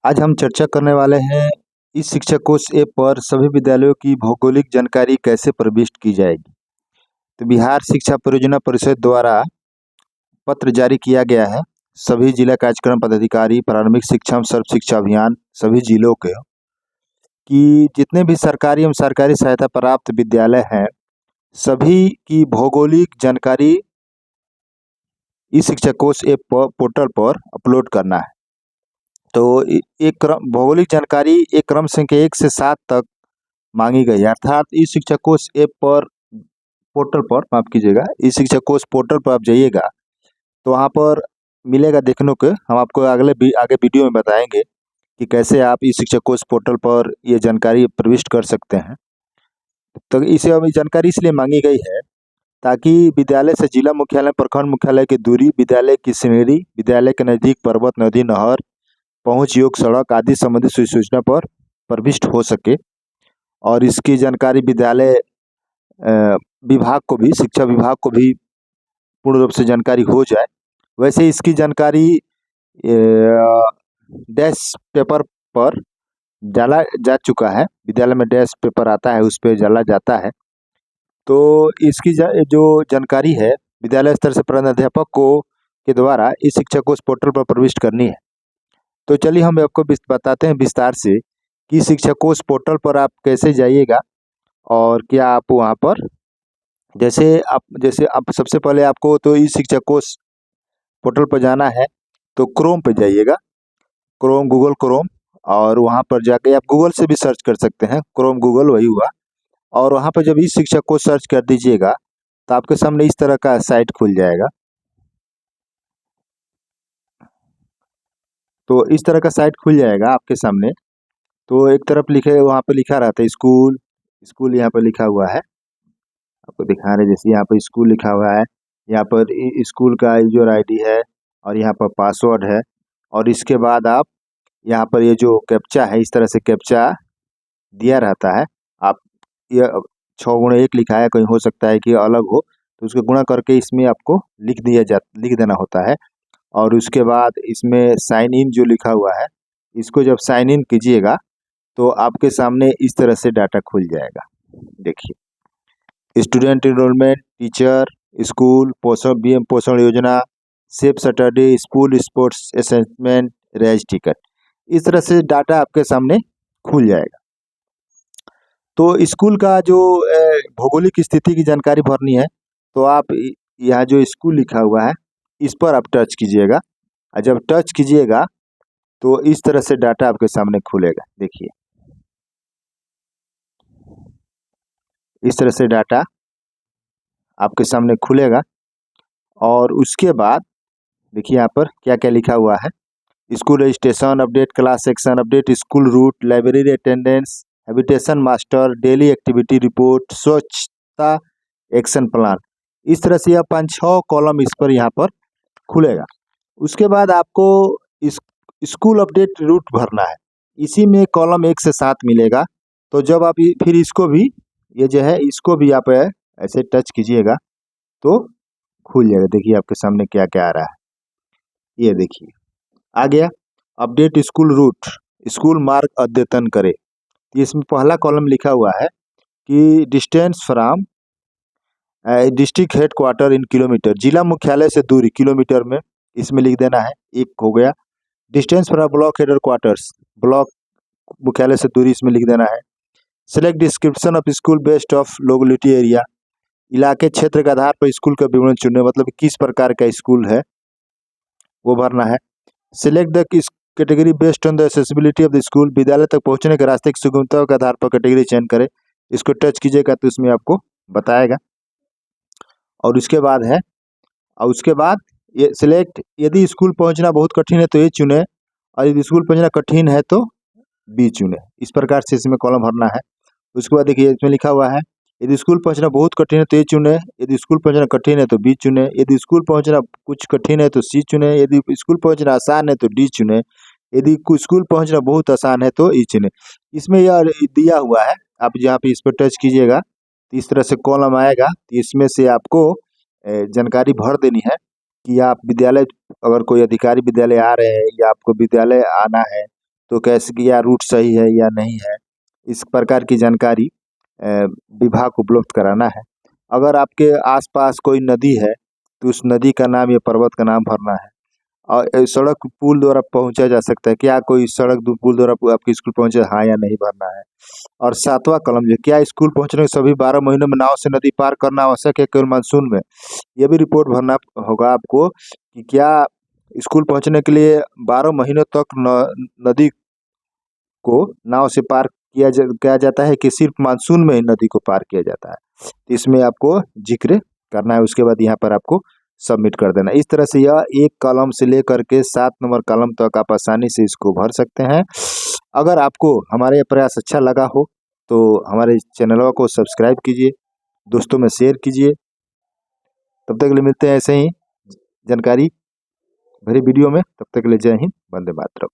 आज हम चर्चा करने वाले हैं इस शिक्षा कोश ऐप पर सभी विद्यालयों की भौगोलिक जानकारी कैसे प्रविष्ट की जाएगी। तो बिहार शिक्षा परियोजना परिषद द्वारा पत्र जारी किया गया है सभी जिला कार्यक्रम पदाधिकारी, प्रारंभिक शिक्षा एवं सर्व शिक्षा अभियान सभी जिलों के कि जितने भी सरकारी एवं सरकारी सहायता प्राप्त विद्यालय हैं सभी की भौगोलिक जानकारी इस शिक्षा कोश ऐप पोर्टल पर अपलोड करना है। तो एक क्रम भौगोलिक जानकारी एक क्रम संख्या 1 से 7 तक मांगी गई है, अर्थात इस शिक्षा कोश ऐप पर पोर्टल पर माफ कीजिएगा, इस शिक्षा कोश पोर्टल पर आप जाइएगा तो वहाँ पर मिलेगा देखने को। हम आपको आगे वीडियो में बताएंगे कि कैसे आप इस शिक्षा कोश पोर्टल पर ये जानकारी प्रविष्ट कर सकते हैं। तो इसे अब जानकारी इसलिए मांगी गई है ताकि विद्यालय से जिला मुख्यालय, प्रखंड मुख्यालय की दूरी, विद्यालय की श्रेणी, विद्यालय के नज़दीक पर्वत, नदी, नहर, पहुंच योग्य सड़क आदि संबंधित सूचना पर प्रविष्ट हो सके और इसकी जानकारी विद्यालय विभाग को भी, शिक्षा विभाग को भी पूर्ण रूप से जानकारी हो जाए। वैसे इसकी जानकारी डैश पेपर पर डाला जा चुका है, विद्यालय में डैश पेपर आता है उस पर डाला जाता है। तो इसकी जो जानकारी है विद्यालय स्तर से प्रधानाध्यापक को के द्वारा इस शिक्षा कोश पोर्टल पर प्रविष्ट करनी है। तो चलिए हम आपको बताते हैं विस्तार से कि शिक्षा कोश पोर्टल पर आप कैसे जाइएगा और क्या आप वहाँ पर जैसे आप सबसे पहले आपको तो इस शिक्षा कोश पोर्टल पर जाना है तो क्रोम पे जाइएगा, क्रोम, गूगल क्रोम, और वहाँ पर जाके आप गूगल से भी सर्च कर सकते हैं, क्रोम गूगल वही हुआ। और वहाँ पर जब इस शिक्षा को सर्च कर दीजिएगा तो आपके सामने इस तरह का साइट खुल जाएगा। तो इस तरह का साइट खुल जाएगा आपके सामने। तो एक तरफ लिखे, वहाँ पे लिखा रहता है स्कूल, स्कूल यहाँ पर लिखा हुआ है, आपको दिखा रहे जैसे यहाँ पर स्कूल लिखा हुआ है, यहाँ पर स्कूल का यूजर आईडी है और यहाँ पर पासवर्ड है। और इसके बाद आप यहाँ पर ये जो कैप्चा है, इस तरह से कैप्चा दिया रहता है। आप ये 6x1 लिखा है, कहीं हो सकता है कि अलग हो, तो उसको गुणा करके इसमें आपको लिख देना होता है। और उसके बाद इसमें साइन इन जो लिखा हुआ है, इसको जब साइन इन कीजिएगा तो आपके सामने इस तरह से डाटा खुल जाएगा। देखिए, स्टूडेंट एनरोलमेंट, टीचर, स्कूल, पोषण योजना, safe Saturday, school sports assessment, raise ticket, इस तरह से डाटा आपके सामने खुल जाएगा। तो स्कूल का जो भौगोलिक स्थिति की जानकारी भरनी है तो आप यहाँ जो स्कूल लिखा हुआ है इस पर आप टच कीजिएगा, और जब टच कीजिएगा तो इस तरह से डाटा आपके सामने खुलेगा। देखिए, इस तरह से डाटा आपके सामने खुलेगा। और उसके बाद देखिए यहाँ पर क्या क्या लिखा हुआ है, school registration update, class section update, school route, library attendance, habitation master, daily activity report, स्वच्छता एक्शन प्लान, इस तरह से यह 5-6 कॉलम इस पर यहाँ पर खुलेगा। उसके बाद आपको इस स्कूल अपडेट रूट भरना है, इसी में कॉलम 1 से 7 मिलेगा। तो जब आप फिर इसको भी, ये जो है इसको भी आप ऐसे टच कीजिएगा तो खुल जाएगा। देखिए आपके सामने क्या क्या आ रहा है, ये देखिए आ गया। अपडेट स्कूल रूट, स्कूल मार्ग अद्यतन करें, इसमें पहला कॉलम लिखा हुआ है कि distance from district head quarter in kilometre, जिला मुख्यालय से दूरी किलोमीटर में, इसमें लिख देना है, एक हो गया। Distance from block head quarters, block मुख्यालय से दूरी, इसमें लिख देना है। Select description of school based of locality area, इलाके क्षेत्र के आधार पर स्कूल का विवरण चुनने, मतलब किस प्रकार का स्कूल है वो भरना है। Select the category based on the accessibility of the school, विद्यालय तक पहुंचने के रास्ते की सुगमता के आधार पर कैटेगरी चयन करें, इसको टच कीजिएगा तो इसमें आपको बताएगा। और उसके बाद है, और उसके बाद ये सिलेक्ट, यदि स्कूल पहुंचना बहुत कठिन है तो ये चुने, और यदि स्कूल पहुंचना कठिन है तो बी चुने, इस प्रकार से इसमें कॉलम भरना है। उसके बाद देखिए इसमें लिखा हुआ है, यदि स्कूल पहुंचना बहुत कठिन है तो ये चुने, यदि स्कूल पहुंचना कठिन है तो बी चुने, यदि स्कूल पहुंचना कुछ कठिन है तो सी चुने, यदि स्कूल पहुंचना आसान है तो डी चुने, यदि स्कूल पहुंचना बहुत आसान है तो ई चुने। इसमें यह दिया हुआ है, आप जहाँ पे इस पर टच कीजिएगा तो इस तरह से कॉलम आएगा। इसमें से आपको जानकारी भर देनी है कि आप विद्यालय, अगर कोई अधिकारी विद्यालय आ रहे हैं या आपको विद्यालय आना है तो कैसे क्या रूट सही है या नहीं है, इस प्रकार की जानकारी विभाग को उपलब्ध कराना है। अगर आपके आसपास कोई नदी है तो उस नदी का नाम या पर्वत का नाम भरना है। और सड़क पुल द्वारा पहुंचा जा सकता है, क्या कोई सड़क पुल द्वारा आपके स्कूल पहुंचे, हाँ या नहीं भरना है। और 7वां कॉलम जो क्या स्कूल पहुंचने के सभी 12 महीनों में नाव से नदी पार करना आवश्यक है केवल मानसून में, ये भी रिपोर्ट भरना होगा आपको कि क्या स्कूल पहुंचने के लिए 12 महीनों तक नदी को नाव से पार किया जाता है कि सिर्फ मानसून में ही नदी को पार किया जाता है। तो इसमें आपको जिक्र करना है, उसके बाद यहाँ पर आपको सबमिट कर देना। इस तरह से यह 1 कॉलम से लेकर के 7 नंबर कॉलम तक आप आसानी से इसको भर सकते हैं। अगर आपको हमारे प्रयास अच्छा लगा हो तो हमारे चैनलों को सब्सक्राइब कीजिए, दोस्तों में शेयर कीजिए। तब तक के लिए मिलते हैं ऐसे ही जानकारी भरी वीडियो में। तब तक के लिए जय हिंद, वंदे मातरम।